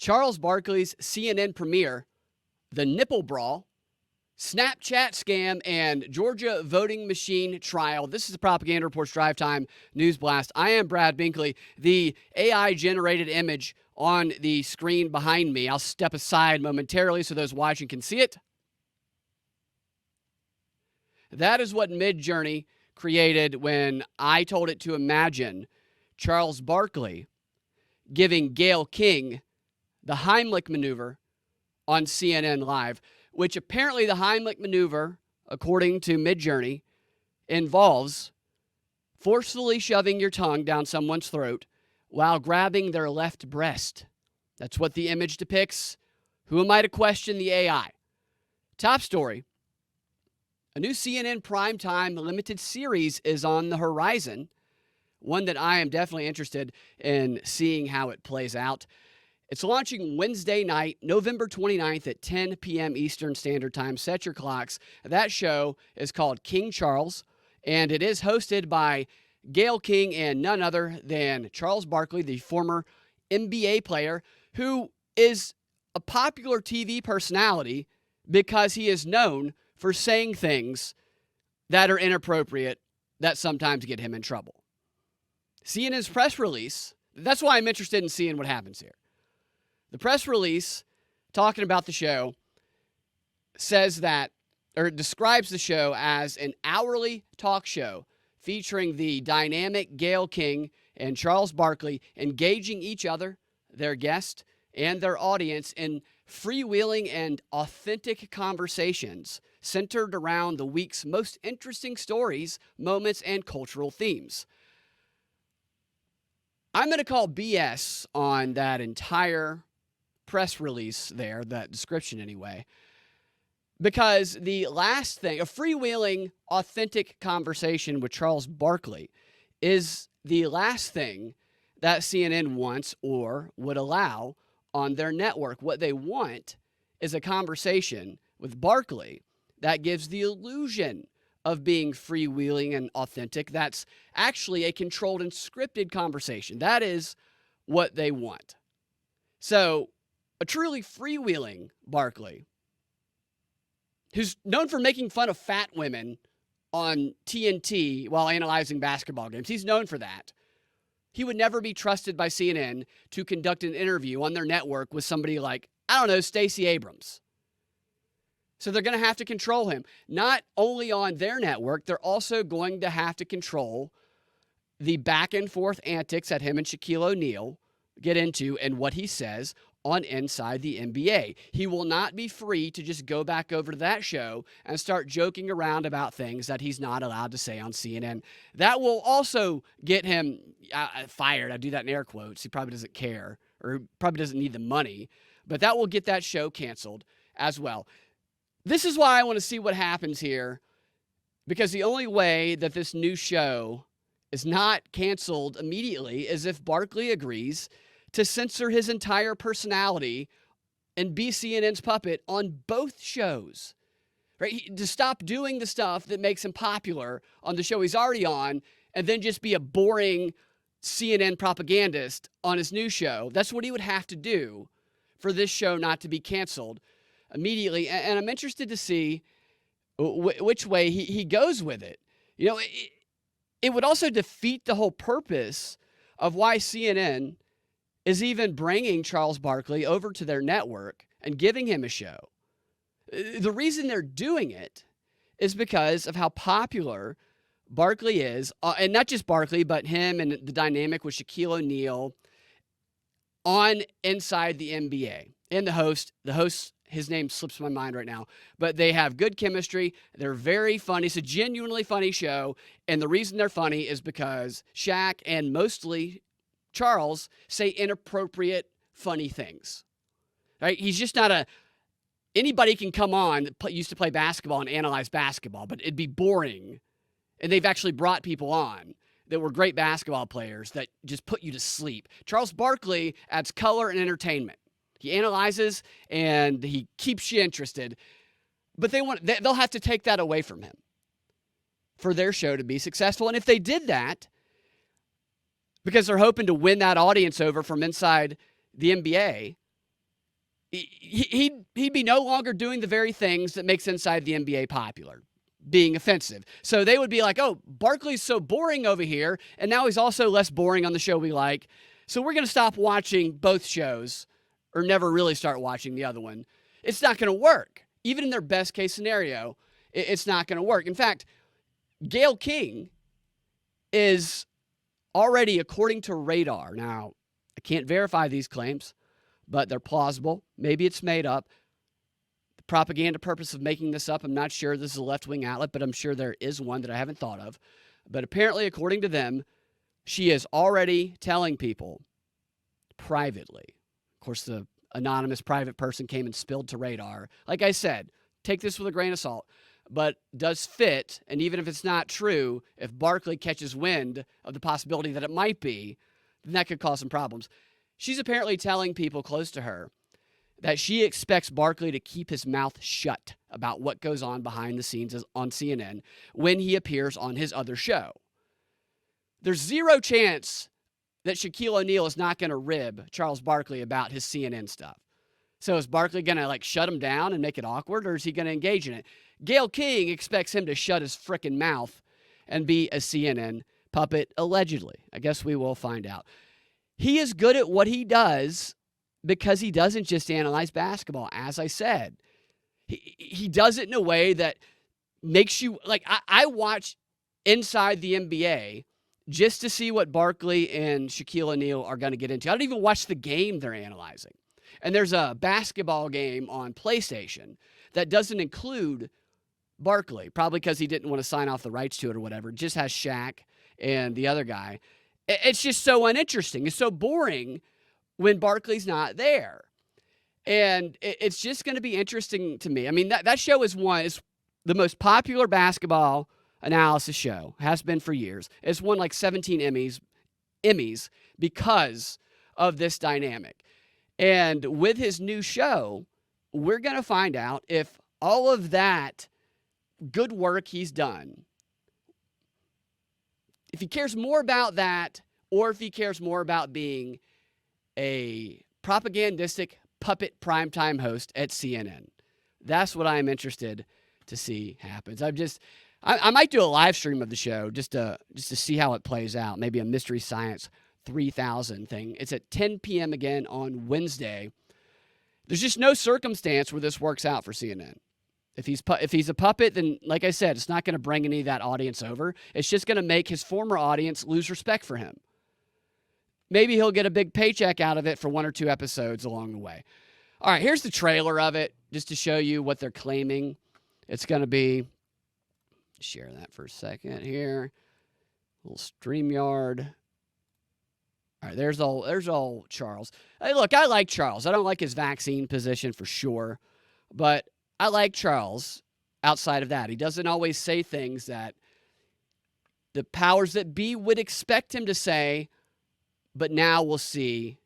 Charles Barkley's CNN premiere, the Nipple brawl, Snapchat scam, and Georgia voting machine trial. This is the Propaganda Report's Drive Time News Blast. I am Brad Binkley. The AI-generated image on the screen behind me, I'll step aside momentarily so those watching can see it. That is what Midjourney created when I told it to imagine Charles Barkley giving Gayle King the Heimlich maneuver on CNN Live, which apparently the Heimlich maneuver, according to Midjourney, involves forcefully shoving your tongue down someone's throat while grabbing their left breast. That's what the image depicts. Who am I to question the AI? Top story. A new CNN primetime limited series is on the horizon, one that I am definitely interested in seeing how it plays out. It's launching Wednesday night, November 29th at 10 p.m. Eastern Standard Time. Set your clocks. That show is called King Charles, and it is hosted by Gayle King and none other than Charles Barkley, the former NBA player, who is a popular TV personality because he is known for saying things that are inappropriate that sometimes get him in trouble. CNN's press release, that's why I'm interested in seeing what happens here. The press release talking about the show says that, or describes the show as an hourly talk show featuring the dynamic Gayle King and Charles Barkley engaging each other, their guest, and their audience in freewheeling and authentic conversations centered around the week's most interesting stories, moments, and cultural themes. I'm going to call BS on that entire press release there, that description anyway, because the last thing, a freewheeling, authentic conversation with Charles Barkley is the last thing that CNN wants or would allow on their network. What they want is a conversation with Barkley that gives the illusion of being freewheeling and authentic. That's actually a controlled and scripted conversation. That is what they want. So, a truly freewheeling Barkley, who's known for making fun of fat women on TNT while analyzing basketball games. He's known for that. He would never be trusted by CNN to conduct an interview on their network with somebody like, I don't know, Stacey Abrams. So they're going to have to control him. Not only on their network, they're also going to have to control the back and forth antics that him and Shaquille O'Neal get into and what he says on Inside the NBA. He will not be free to just go back over to that show and start joking around about things that he's not allowed to say on CNN. That will also get him fired. I do that in air quotes. He probably doesn't care or probably doesn't need the money, but that will get that show canceled as well. This is why I want to see what happens here, because the only way that this new show is not canceled immediately is if Barkley agrees to censor his entire personality and be CNN's puppet on both shows, right? To stop doing the stuff that makes him popular on the show he's already on and then just be a boring CNN propagandist on his new show. That's what he would have to do for this show not to be canceled immediately. And I'm interested to see which way he goes with it. You know, it would also defeat the whole purpose of why CNN is even bringing Charles Barkley over to their network and giving him a show. The reason they're doing it is because of how popular Barkley is, and not just Barkley, but him and the dynamic with Shaquille O'Neal on Inside the NBA. And the host, his name slips my mind right now, but they have good chemistry. They're very funny. It's a genuinely funny show, and the reason they're funny is because Shaq and mostly Charles say inappropriate, funny things. Right? He's just not anybody can come on that used to play basketball and analyze basketball, but it'd be boring. And they've actually brought people on that were great basketball players that just put you to sleep. Charles Barkley adds color and entertainment. He analyzes and he keeps you interested, but they'll have to take that away from him for their show to be successful. And if they did that, because they're hoping to win that audience over from inside the NBA, he'd be no longer doing the very things that makes inside the NBA popular, being offensive. So they would be like, oh, Barkley's so boring over here, and now he's also less boring on the show we like. So we're going to stop watching both shows or never really start watching the other one. It's not going to work. Even in their best case scenario, it's not going to work. In fact, Gayle King is already, according to Radar, now I can't verify these claims, but they're plausible. Maybe it's made up. The propaganda purpose of making this up, I'm not sure this is a left-wing outlet, but I'm sure there is one that I haven't thought of. But apparently, according to them, she is already telling people privately. Of course, the anonymous private person came and spilled to Radar. Like I said, take this with a grain of salt, but does fit. And even if it's not true, if Barkley catches wind of the possibility that it might be, then that could cause some problems. She's apparently telling people close to her that she expects Barkley to keep his mouth shut about what goes on behind the scenes on CNN when he appears on his other show. There's zero chance that Shaquille O'Neal is not going to rib Charles Barkley about his CNN stuff. So is Barkley going to shut him down and make it awkward, or is he going to engage in it? Gayle King expects him to shut his frickin' mouth and be a CNN puppet, allegedly. I guess we will find out. He is good at what he does because he doesn't just analyze basketball, as I said. He does it in a way that makes you, I watch Inside the NBA just to see what Barkley and Shaquille O'Neal are going to get into. I don't even watch the game they're analyzing. And there's a basketball game on PlayStation that doesn't include Barkley, probably because he didn't want to sign off the rights to it or whatever. It just has Shaq and the other guy. It's just so uninteresting. It's so boring when Barkley's not there. And it's just going to be interesting to me. I mean, that show is the most popular basketball analysis show, has been for years. It's won 17 Emmys because of this dynamic. And with his new show, we're going to find out if all of that good work he's done, if he cares more about that or if he cares more about being a propagandistic puppet primetime host at CNN. That's what I'm interested to see happens. I might do a live stream of the show just to see how it plays out. Maybe a Mystery Science 3000 thing. It's at 10 p.m. again on Wednesday. There's just no circumstance where this works out for CNN. If he's a puppet, then like I said, it's not going to bring any of that audience over. It's just going to make his former audience lose respect for him. Maybe he'll get a big paycheck out of it for one or two episodes along the way. All right, here's the trailer of it, just to show you what they're claiming. It's going to be, share that for a second here. A little StreamYard. All right, there's old Charles. Hey, look, I like Charles. I don't like his vaccine position for sure, but I like Charles outside of that. He doesn't always say things that the powers that be would expect him to say, but now we'll see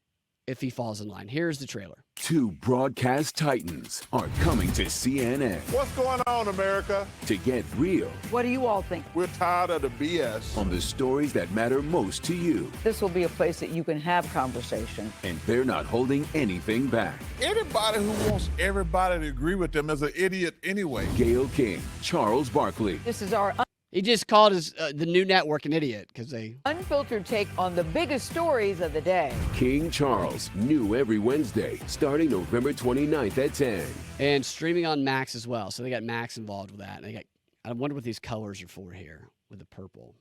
if he falls in line. Here's the trailer. Two broadcast titans are coming to CNN. What's going on, America? To get real. What do you all think? We're tired of the BS. On the stories that matter most to you. This will be a place that you can have conversation. And they're not holding anything back. Anybody who wants everybody to agree with them is an idiot anyway. Gayle King, Charles Barkley. This is our He just called the new network an idiot because they... unfiltered take on the biggest stories of the day. King Charles, new every Wednesday, starting November 29th at 10. And streaming on Max as well. So they got Max involved with that. And I wonder what these colors are for here with the purple.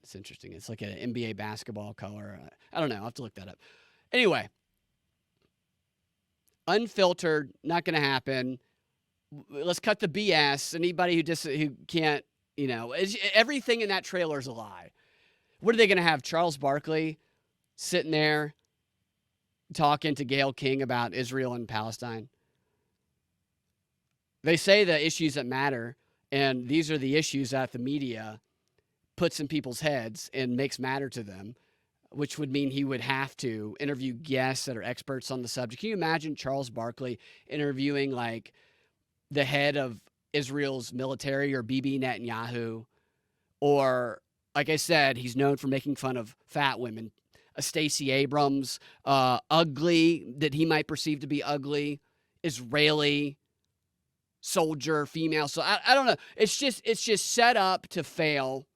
It's interesting. It's like an NBA basketball color. I don't know. I'll have to look that up. Anyway, unfiltered, not going to happen. Let's cut the BS. Anybody who can't, everything in that trailer is a lie. What are they going to have? Charles Barkley sitting there talking to Gayle King about Israel and Palestine? They say the issues that matter, and these are the issues that the media puts in people's heads and makes matter to them, which would mean he would have to interview guests that are experts on the subject. Can you imagine Charles Barkley interviewing the head of Israel's military or Bibi Netanyahu? Or, like I said, he's known for making fun of fat women. a Stacey Abrams, ugly, that he might perceive to be ugly, Israeli soldier, female. So I don't know. It's just set up to fail.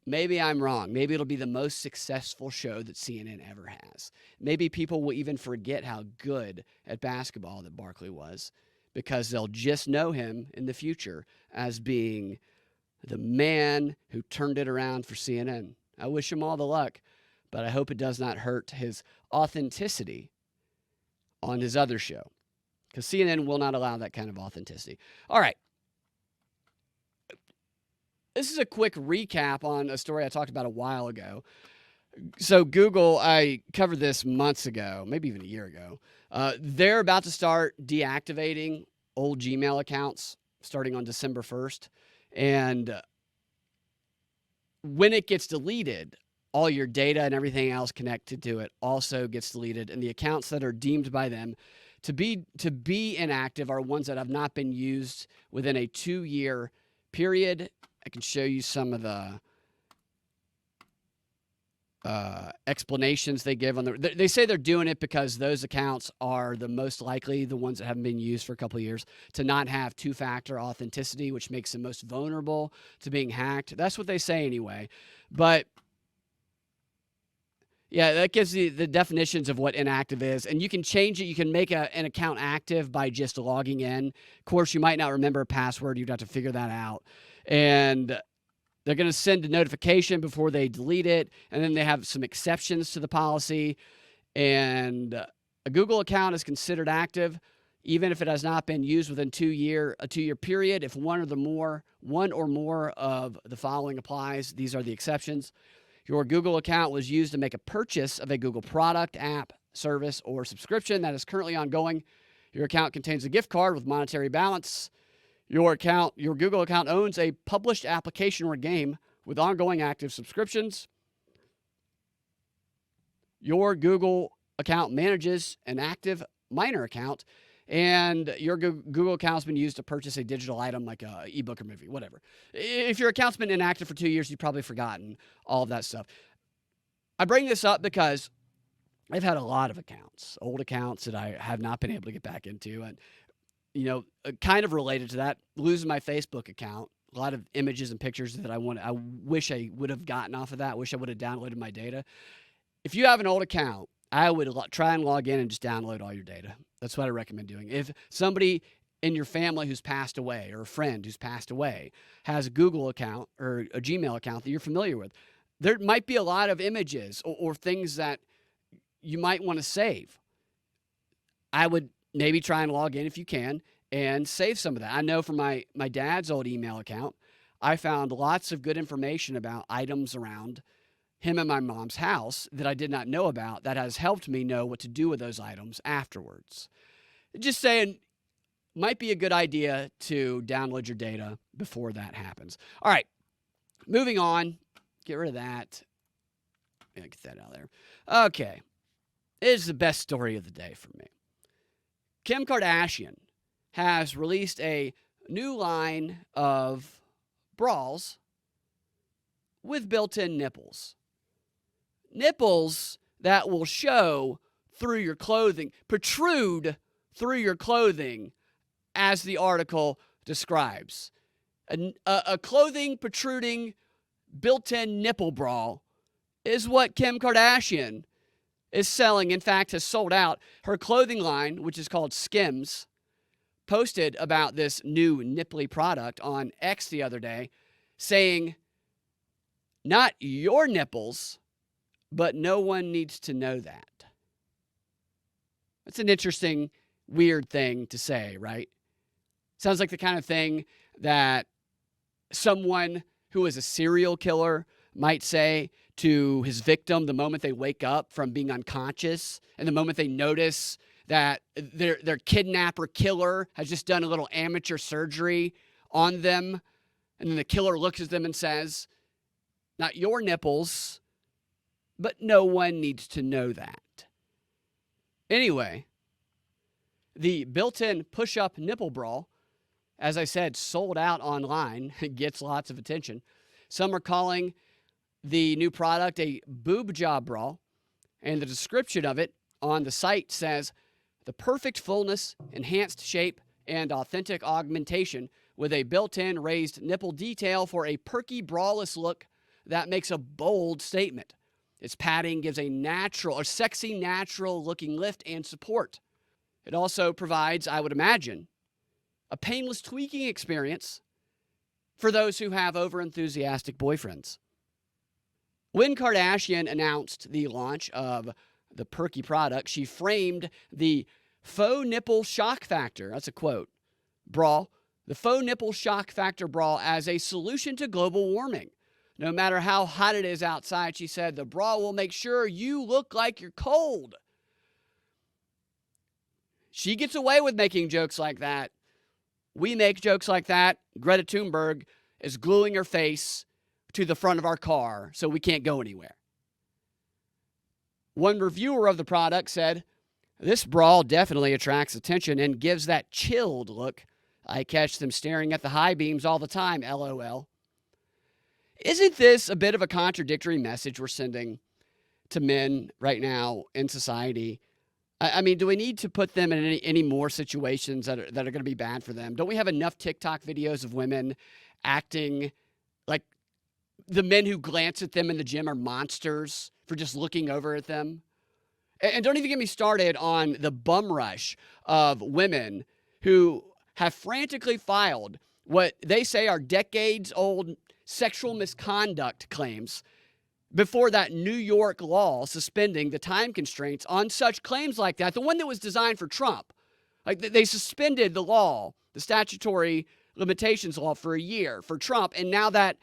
Maybe I'm wrong. Maybe it'll be the most successful show that CNN ever has. Maybe people will even forget how good at basketball that Barkley was, because they'll just know him in the future as being the man who turned it around for CNN. I wish him all the luck, but I hope it does not hurt his authenticity on his other show, because CNN will not allow that kind of authenticity. All right. This is a quick recap on a story I talked about a while ago. So Google, I covered this months ago, maybe even a year ago. They're about to start deactivating old Gmail accounts starting on December 1st. And when it gets deleted, all your data and everything else connected to it also gets deleted. And the accounts that are deemed by them to be inactive are ones that have not been used within a 2-year period. I can show you some of the explanations they give on they say they're doing it because those accounts are the most likely, the ones that haven't been used for a couple of years, to not have two-factor authenticity, which makes them most vulnerable to being hacked. That's what they say anyway. But yeah, that gives you the definitions of what inactive is. And you can change it. You can make an account active by just logging in. Of course, you might not remember a password. You'd have to figure that out. And they're going to send a notification before they delete it. And then they have some exceptions to the policy. And a Google account is considered active even if it has not been used within a 2-year period. If one or more of the following applies, these are the exceptions. Your Google account was used to make a purchase of a Google product, app, service, or subscription that is currently ongoing. Your account contains a gift card with monetary balance. Your Google account owns a published application or game with ongoing active subscriptions. Your Google account manages an active minor account, and your Google account has been used to purchase a digital item like an ebook or movie, whatever. If your account's been inactive for 2 years, you've probably forgotten all of that stuff. I bring this up because I've had a lot of accounts, old accounts that I have not been able to get back into. And, kind of related to that, losing my Facebook account, a lot of images and pictures that I wish I would have gotten off of that. I wish I would have downloaded my data. If you have an old account, I would try and log in and just download all your data. That's what I recommend doing. If somebody in your family who's passed away, or a friend who's passed away, has a Google account or a Gmail account that you're familiar with, there might be a lot of images or things that you might want to save. I would maybe try and log in if you can and save some of that. I know from my dad's old email account, I found lots of good information about items around him and my mom's house that I did not know about that has helped me know what to do with those items afterwards. Just saying, might be a good idea to download your data before that happens. All right, moving on. Get rid of that. Yeah, get that out of there. Okay, this is the best story of the day for me. Kim Kardashian has released a new line of bras with built-in nipples. Nipples that will show through your clothing, protrude through your clothing, as the article describes. A clothing protruding built-in nipple bra is what Kim Kardashian is selling. In fact, has sold out. Her clothing line, which is called Skims, posted about this new nipply product on X the other day, saying, "Not your nipples, but no one needs to know that." That's an interesting, weird thing to say, right? Sounds like the kind of thing that someone who is a serial killer might say to his victim the moment they wake up from being unconscious, and the moment they notice that their kidnapper killer has just done a little amateur surgery on them, and then the killer looks at them and says, "Not your nipples, but no one needs to know that." Anyway, the built-in push-up nipple bra, as I said, sold out online. It gets lots of attention. Some are calling the new product a boob job bra, and the description of it on the site says, the perfect fullness, enhanced shape, and authentic augmentation with a built-in raised nipple detail for a perky braless look that makes a bold statement. Its padding gives a natural or sexy natural-looking lift and support. It also provides, I would imagine, a painless tweaking experience for those who have overenthusiastic boyfriends. When Kardashian announced the launch of the perky product, she framed the faux nipple shock factor, that's a quote, bra, the faux nipple shock factor bra as a solution to global warming. No matter how hot it is outside, she said, the bra will make sure you look like you're cold. She gets away with making jokes like that. We make jokes like that. Greta Thunberg is gluing her face to the front of our car so we can't go anywhere. One reviewer of the product said, this bra definitely attracts attention and gives that chilled look. I catch them staring at the high beams all the time, LOL. Isn't this a bit of a contradictory message we're sending to men right now in society? I mean, do we need to put them in any more situations that are going to be bad for them? Don't we have enough TikTok videos of women acting like the men who glance at them in the gym are monsters for just looking over at them? And don't even get me started on the bum rush of women who have frantically filed what they say are decades-old sexual misconduct claims before that New York law suspending the time constraints on such claims like that, the one that was designed for Trump. Like, they suspended the law, the statutory limitations law, for a year for Trump, and now that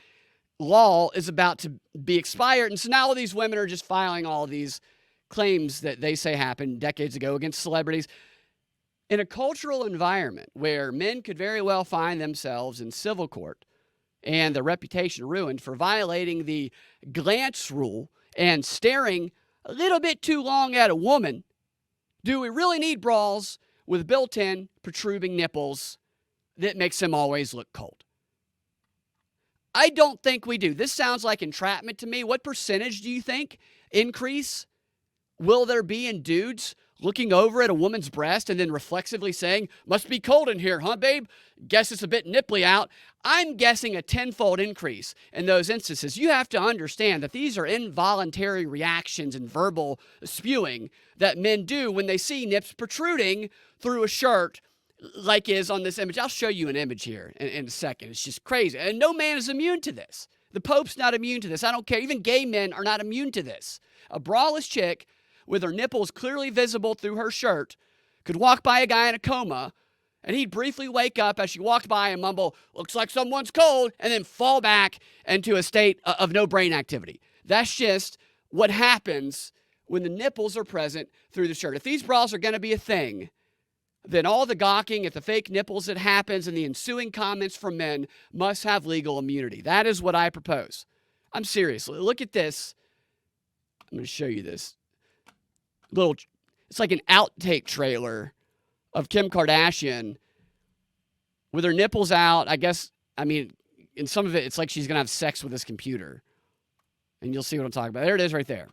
law is about to be expired, and so now all these women are just filing all of these claims that they say happened decades ago against celebrities. In a cultural environment where men could very well find themselves in civil court and their reputation ruined for violating the glance rule and staring a little bit too long at a woman, do we really need bras with built-in protruding nipples that makes them always look cold? I don't think we do. This sounds like entrapment to me. What percentage do you think increase will there be in dudes looking over at a woman's breast and then reflexively saying, must be cold in here, huh, babe? Guess it's a bit nipply out. I'm guessing a tenfold increase in those instances. You have to understand that these are involuntary reactions and verbal spewing that men do when they see nips protruding through a shirt like is on this image. I'll show you an image here in a second. It's just crazy. And no man is immune to this. The Pope's not immune to this. I don't care. Even gay men are not immune to this. A braless chick with her nipples clearly visible through her shirt could walk by a guy in a coma, and he'd briefly wake up as she walked by and mumble, looks like someone's cold, and then fall back into a state of no brain activity. That's just what happens when the nipples are present through the shirt. If these bras are going to be a thing, then all the gawking at the fake nipples that happens and the ensuing comments from men must have legal immunity. That is what I propose. I'm serious. Look at this. I'm going to show you this. It's like an outtake trailer of Kim Kardashian with her nipples out. I guess, I mean, in some of it, it's like she's going to have sex with this computer. And you'll see what I'm talking about. There it is right there.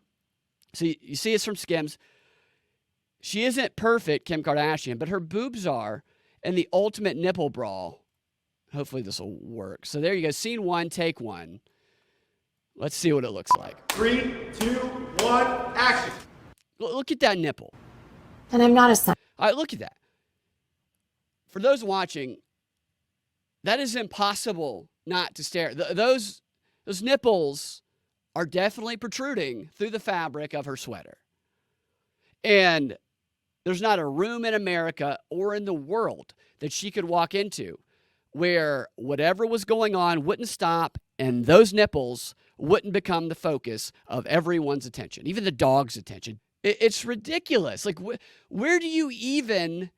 So you see it's from Skims. She isn't perfect, Kim Kardashian, but her boobs are, and the ultimate nipple bra. Hopefully this will work. So there you go. Scene one, take one. Let's see what it looks like. 3, 2, 1, action. Look at that nipple. And I'm not a son. All right, look at that. For those watching, that is impossible not to stare. Those nipples are definitely protruding through the fabric of her sweater. And there's not a room in America or in the world that she could walk into where whatever was going on wouldn't stop and those nipples wouldn't become the focus of everyone's attention, even the dog's attention. It's ridiculous. Like, where do you even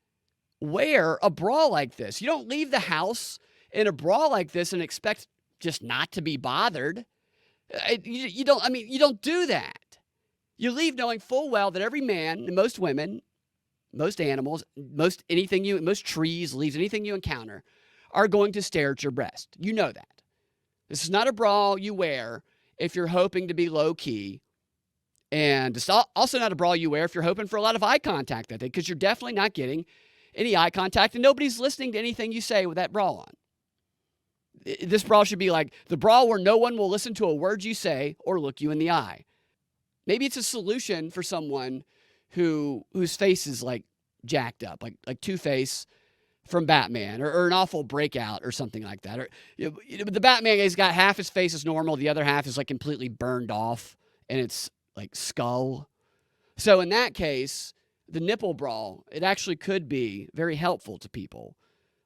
wear a bra like this? You don't leave the house in a bra like this and expect just not to be bothered. You don't do that. You leave knowing full well that every man, and most women, most animals, most trees, leaves, anything you encounter are going to stare at your breast. You know that. This is not a bra you wear if you're hoping to be low key. And it's also not a bra you wear if you're hoping for a lot of eye contact that day, because you're definitely not getting any eye contact and nobody's listening to anything you say with that bra on. This bra should be like the bra where no one will listen to a word you say or look you in the eye. Maybe it's a solution for someone whose face is like jacked up, like Two-Face from Batman, or an awful breakout or something like that. Or the Batman guy's got half his face is normal, the other half is like completely burned off, and it's like skull. So in that case, the nipple bra, it actually could be very helpful to people.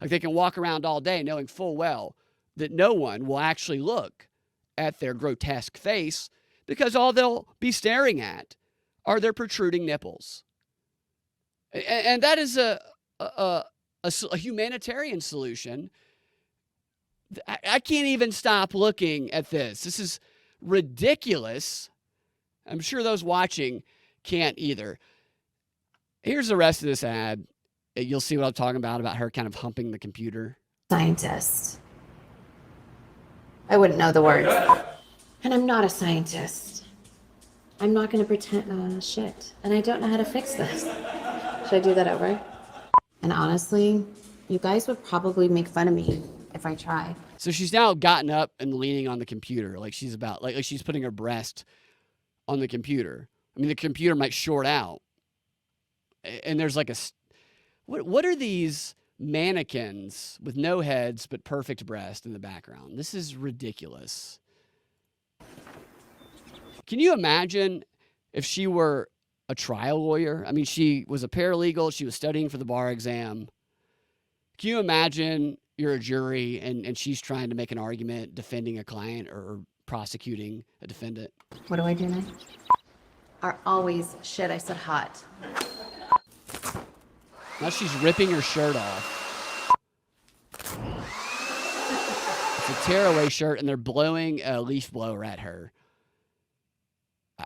Like they can walk around all day knowing full well that no one will actually look at their grotesque face, because all they'll be staring at are their protruding nipples. And that is a humanitarian solution. I can't even stop looking at this. This is ridiculous. I'm sure those watching can't either. Here's the rest of this ad. You'll see what I'm talking about her kind of humping the computer. Scientist. I wouldn't know the words. And I'm not a scientist. I'm not going to pretend shit. And I don't know how to fix this. Should I do that over? And honestly, you guys would probably make fun of me if I tried. So she's now gotten up and leaning on the computer, like she's about, like she's putting her breast on the computer. I mean, the computer might short out. And there's like what are these mannequins with no heads but perfect breast in the background? This is ridiculous. Can you imagine if she were a trial lawyer? I mean, she was a paralegal. She was studying for the bar exam. Can you imagine you're a jury and she's trying to make an argument defending a client or prosecuting a defendant? What do I do now? Are always shit. I said hot. Now she's ripping her shirt off. It's a tearaway shirt, and they're blowing a leaf blower at her.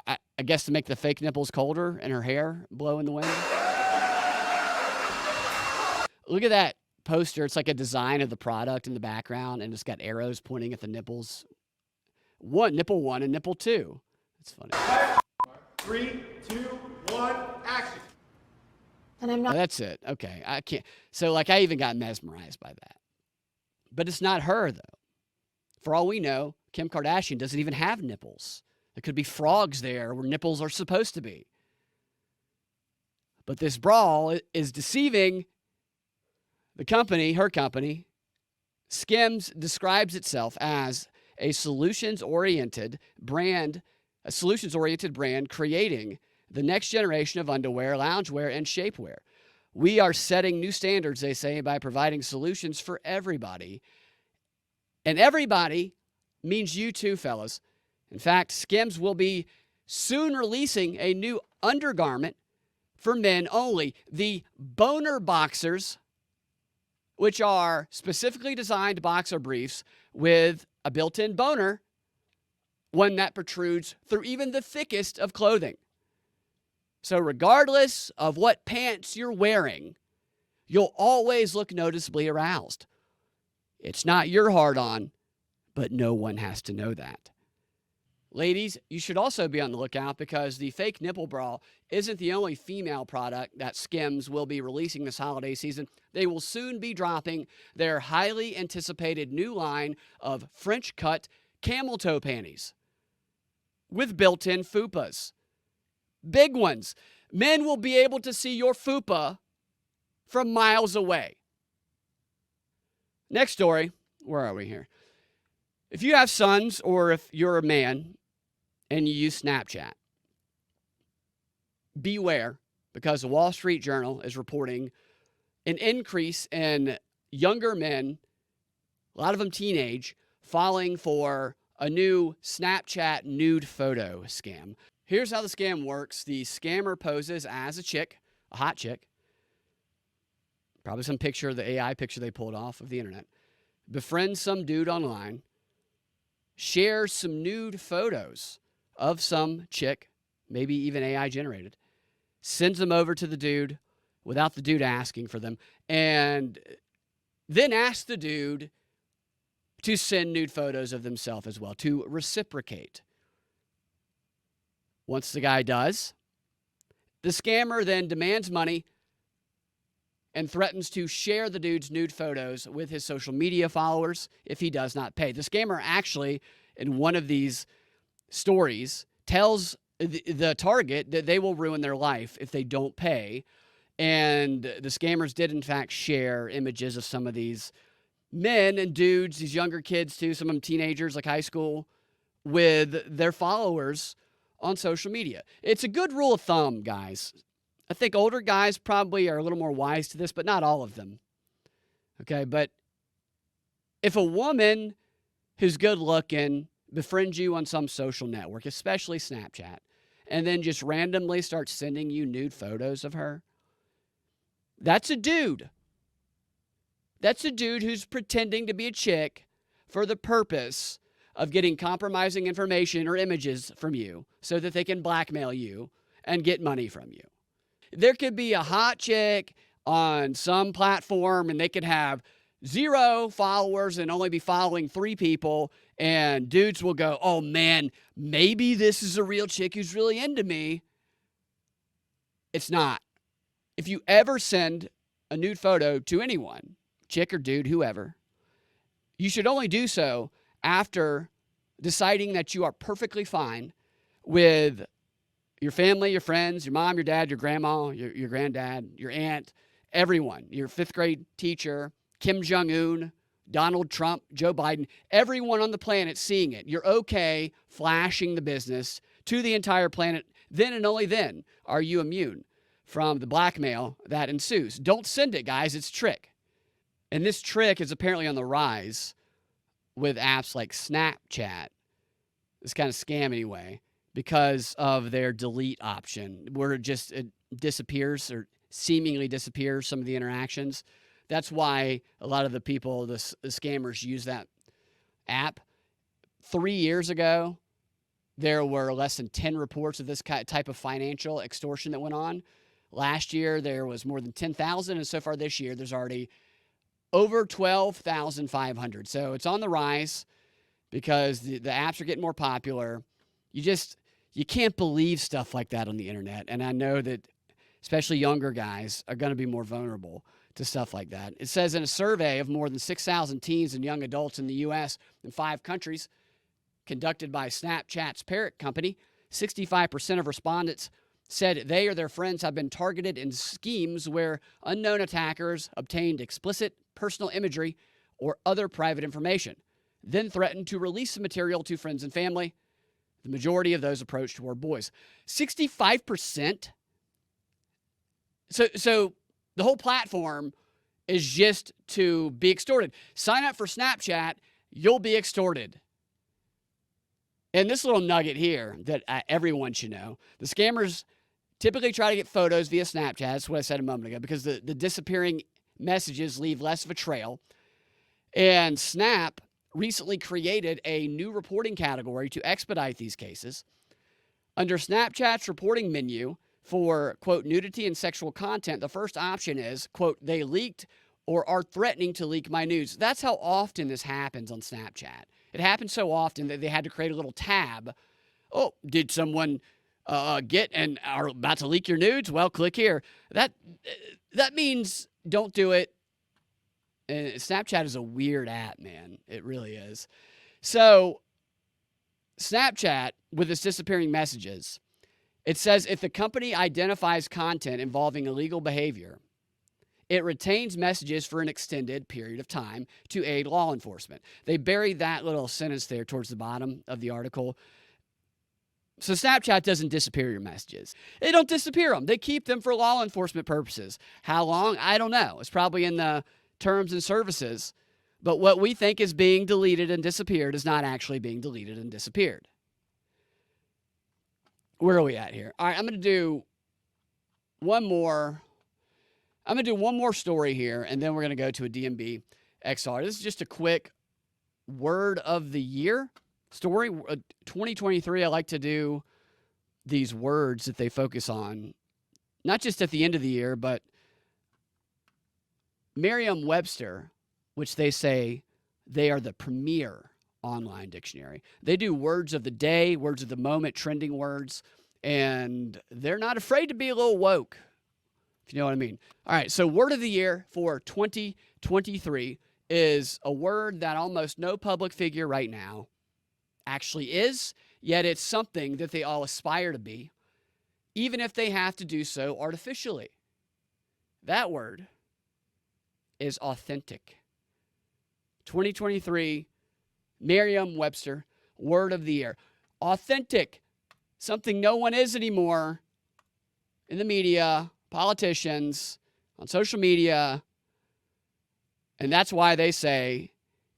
I guess to make the fake nipples colder and her hair blow in the wind. Look at that poster. It's like a design of the product in the background, and it's got arrows pointing at the nipples. Nipple 1 and nipple 2. That's funny. 3, 2, 1, action. And I'm not. That's it. Okay. I can't. So, like, I even got mesmerized by that. But it's not her, though. For all we know, Kim Kardashian doesn't even have nipples. There could be frogs there where nipples are supposed to be. But this bra is deceiving the company, her company. Skims describes itself as a solutions-oriented brand creating the next generation of underwear, loungewear, and shapewear. We are setting new standards, they say, by providing solutions for everybody. And everybody means you too, fellas. In fact, Skims will be soon releasing a new undergarment for men only, the Boner Boxers, which are specifically designed boxer briefs with a built-in boner, one that protrudes through even the thickest of clothing. So regardless of what pants you're wearing, you'll always look noticeably aroused. It's not your hard-on, but no one has to know that. Ladies, you should also be on the lookout, because the fake nipple bra isn't the only female product that Skims will be releasing this holiday season. They will soon be dropping their highly anticipated new line of French-cut camel toe panties with built-in fupas. Big ones. Men will be able to see your fupa from miles away. Next story. Where are we here? If you have sons, or if you're a man and you use Snapchat, beware, because the Wall Street Journal is reporting an increase in younger men, a lot of them teenage, falling for a new Snapchat nude photo scam. Here's how the scam works. The scammer poses as a chick, a hot chick, probably some picture, the AI picture they pulled off of the internet, befriends some dude online, shares some nude photos of some chick, maybe even AI generated, sends them over to the dude without the dude asking for them, and then asks the dude to send nude photos of themselves as well, to reciprocate Once the guy does, the scammer then demands money and threatens to share the dude's nude photos with his social media followers if he does not pay. The scammer actually, in one of these stories, tells the target that they will ruin their life if they don't pay. And the scammers did, in fact, share images of some of these men and dudes, these younger kids too, some of them teenagers, like high school, with their followers on social media. It's a good rule of thumb, guys. I think older guys probably are a little more wise to this, but not all of them. Okay, but if a woman who's good looking befriends you on some social network, especially Snapchat, and then just randomly starts sending you nude photos of her, that's a dude. That's a dude who's pretending to be a chick for the purpose of getting compromising information or images from you so that they can blackmail you and get money from you. There could be a hot chick on some platform and they could have 0 followers and only be following 3 people, and dudes will go, oh man, maybe this is a real chick who's really into me. It's not. If you ever send a nude photo to anyone, chick or dude, whoever, you should only do so after deciding that you are perfectly fine with your family, your friends, your mom, your dad, your grandma, your granddad, your aunt, everyone, your 5th grade teacher, Kim Jong-un, Donald Trump, Joe Biden, everyone on the planet seeing it. You're okay flashing the business to the entire planet. Then and only then are you immune from the blackmail that ensues. Don't send it, guys. It's a trick. And this trick is apparently on the rise with apps like Snapchat. This kind of scam anyway, because of their delete option, where it disappears or seemingly disappears some of the interactions. That's why a lot of the people, the scammers, use that app. 3 years ago, there were less than 10 reports of this type of financial extortion that went on. Last year, there was more than 10,000, and so far this year, there's already over 12,500. So it's on the rise because the apps are getting more popular. You can't believe stuff like that on the internet. And I know that especially younger guys are going to be more vulnerable to stuff like that. It says in a survey of more than 6,000 teens and young adults in the U.S. and 5 countries conducted by Snapchat's parent company, 65% of respondents said they or their friends have been targeted in schemes where unknown attackers obtained explicit personal imagery or other private information, then threatened to release the material to friends and family. The majority of those approached were boys. 65%? So the whole platform is just to be extorted. Sign up for Snapchat, you'll be extorted. And this little nugget here that everyone should know, the scammers typically try to get photos via Snapchat. That's what I said a moment ago, because the disappearing messages leave less of a trail. And Snap recently created a new reporting category to expedite these cases. Under Snapchat's reporting menu for, quote, nudity and sexual content, the first option is, quote, they leaked or are threatening to leak my nudes. That's how often this happens on Snapchat. It happens so often that they had to create a little tab. Oh, did someone get and are about to leak your nudes? Well, click here. That means don't do it. And Snapchat is a weird app, man. It really is. So Snapchat, with its disappearing messages, it says if the company identifies content involving illegal behavior, it retains messages for an extended period of time to aid law enforcement. They buried that little sentence there towards the bottom of the article. So Snapchat doesn't disappear your messages. They don't disappear them. They keep them for law enforcement purposes. How long? I don't know. It's probably in the terms and services. But what we think is being deleted and disappeared is not actually being deleted and disappeared. Where are we at here? All right, I'm going to do one more story here, and then we're going to go to a DNB XR. This is just a quick word of the year story. 2023, I like to do these words that they focus on, not just at the end of the year, but Merriam-Webster, which they say they are the premier online dictionary. They do words of the day, words of the moment, trending words, And they're not afraid to be a little woke, if you know what I mean. All right, so word of the year for 2023 is a word that almost no public figure right now actually is, yet it's something that they all aspire to be, even if they have to do so artificially. That word is authentic. 2023, Merriam-Webster, word of the year. Authentic, something no one is anymore in the media, politicians, on social media. And that's why they say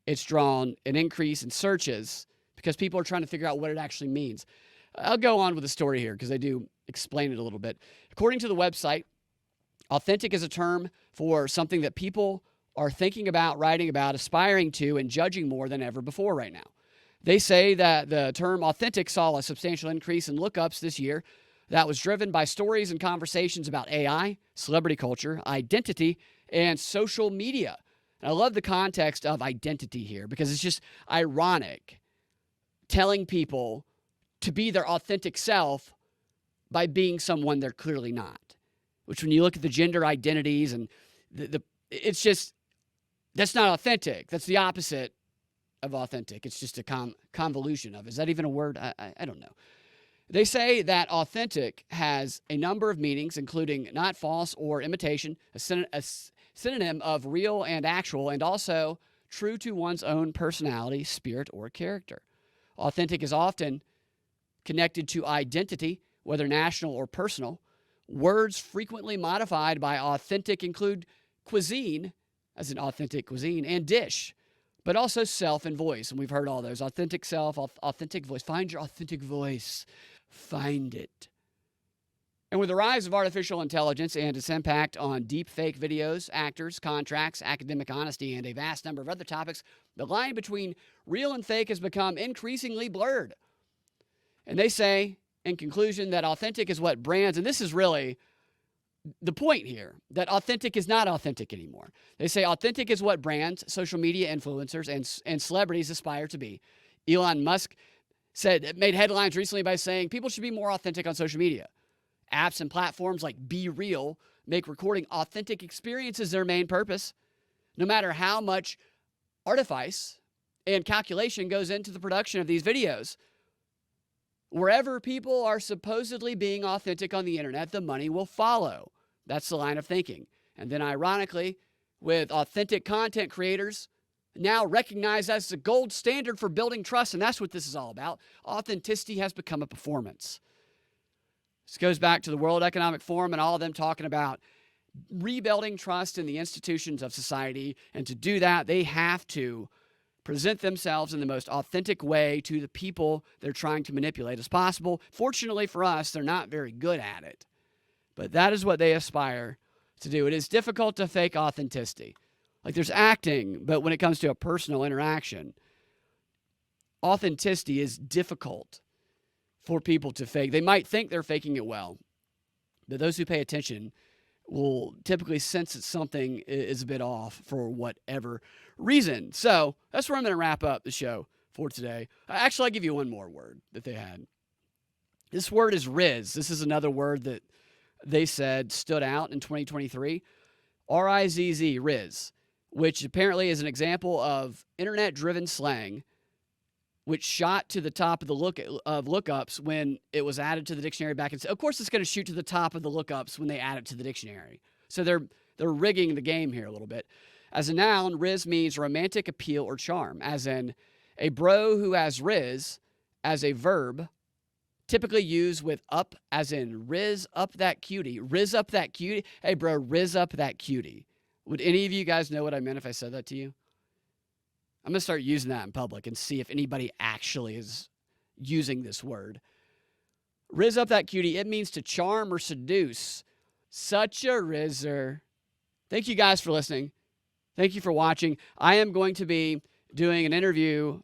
it's drawn an increase in searches, because people are trying to figure out what it actually means. I'll go on with the story here because they do explain it a little bit. According to the website, authentic is a term for something that people are thinking about, writing about, aspiring to, and judging more than ever before right now. They say that the term authentic saw a substantial increase in lookups this year that was driven by stories and conversations about AI, celebrity culture, identity, and social media. And I love the context of identity here because it's just ironic telling people to be their authentic self by being someone they're clearly not. Which when you look at the gender identities and it's just, that's not authentic. That's the opposite of authentic. It's just a convolution of. Is that even a word? I don't know. They say that authentic has a number of meanings, including not false or imitation, a synonym of real and actual, and also true to one's own personality, spirit, or character. Authentic is often connected to identity, whether national or personal. Words frequently modified by authentic include cuisine, as an authentic cuisine, and dish, but also self and voice. And we've heard all those. Authentic self, authentic voice. Find your authentic voice. Find it. And with the rise of artificial intelligence and its impact on deep fake videos, actors, contracts, academic honesty, and a vast number of other topics, the line between real and fake has become increasingly blurred. And they say, in conclusion, that authentic is what brands, and this is really the point here, that authentic is not authentic anymore. They say authentic is what brands, social media influencers, and celebrities aspire to be. Elon Musk made headlines recently by saying people should be more authentic on social media. Apps and platforms like Be Real make recording authentic experiences their main purpose, no matter how much artifice and calculation goes into the production of these videos. Wherever people are supposedly being authentic on the internet, the money will follow. That's the line of thinking. And then ironically, with authentic content creators now recognized as the gold standard for building trust, and that's what this is all about, authenticity has become a performance. This goes back to the World Economic Forum and all of them talking about rebuilding trust in the institutions of society. And to do that, they have to present themselves in the most authentic way to the people they're trying to manipulate as possible. Fortunately for us, they're not very good at it. But that is what they aspire to do. It is difficult to fake authenticity. Like there's acting, but when it comes to a personal interaction, authenticity is difficult for people to fake. They might think they're faking it well, but those who pay attention will typically sense that something is a bit off for whatever reason. So that's where I'm going to wrap up the show for today. Actually, I'll give you one more word that they had. This word is Riz. This is another word that they said stood out in 2023. R-I-Z-Z, Riz, which apparently is an example of internet-driven slang which shot to the top of the lookups when it was added to the dictionary back in. Of course, it's going to shoot to the top of the lookups when they add it to the dictionary. So they're rigging the game here a little bit. As a noun, Riz means romantic appeal or charm, as in a bro who has Riz as a verb, typically used with up, as in Riz up that cutie. Riz up that cutie. Hey, bro, Riz up that cutie. Would any of you guys know what I meant if I said that to you? I'm going to start using that in public and see if anybody actually is using this word. Riz up that cutie. It means to charm or seduce. Such a rizzer. Thank you guys for listening. Thank you for watching. I am going to be doing an interview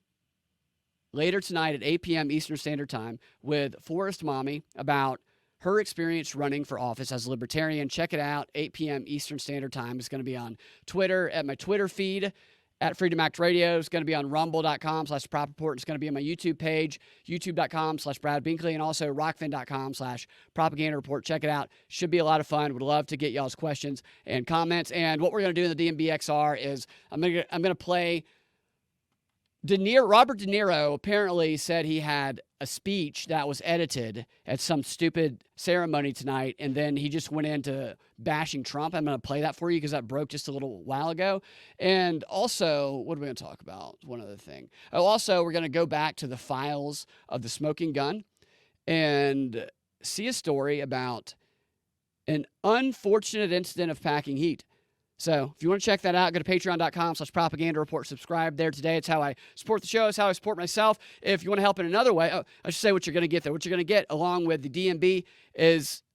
later tonight at 8 p.m. Eastern Standard Time with Forrest Mommy about her experience running for office as a libertarian. Check it out, 8 p.m. Eastern Standard Time. It's going to be on Twitter, at my Twitter feed, at Freedom Act Radio. It's going to be on rumble.com/Prop Report. It's going to be on my YouTube page, youtube.com/Brad Binkley, and also rockfin.com/Propaganda Report. Check it out. Should be a lot of fun. Would love to get y'all's questions and comments. And what we're going to do in the DNB XR is I'm going to play Robert De Niro apparently said he had a speech that was edited at some stupid ceremony tonight, and then he just went into bashing Trump. I'm going to play that for you because that broke just a little while ago. And also, what are we going to talk about? One other thing. Oh, also, we're going to go back to the files of the smoking gun and see a story about an unfortunate incident of packing heat. So if you want to check that out, go to patreon.com/Propaganda Report. Subscribe there today. It's how I support the show. It's how I support myself. If you want to help in another way, I should say what you're going to get there. What you're going to get along with the DNB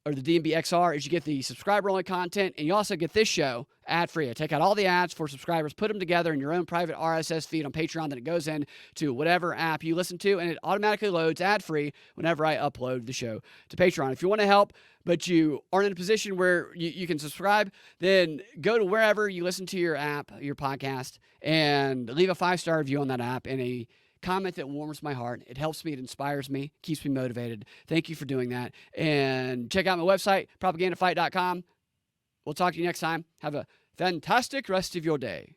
or the DNB XR is you get the subscriber-only content, and you also get this show ad-free. I take out all the ads for subscribers, put them together in your own private RSS feed on Patreon, then it goes in to whatever app you listen to, and it automatically loads ad-free whenever I upload the show to Patreon. If you want to help, but you aren't in a position where you can subscribe, then go to wherever you listen to your app, your podcast, and leave a 5-star review on that app and a comment that warms my heart. It helps me. It inspires me. Keeps me motivated. Thank you for doing that. And check out my website, propagandafight.com. We'll talk to you next time. Have a fantastic rest of your day.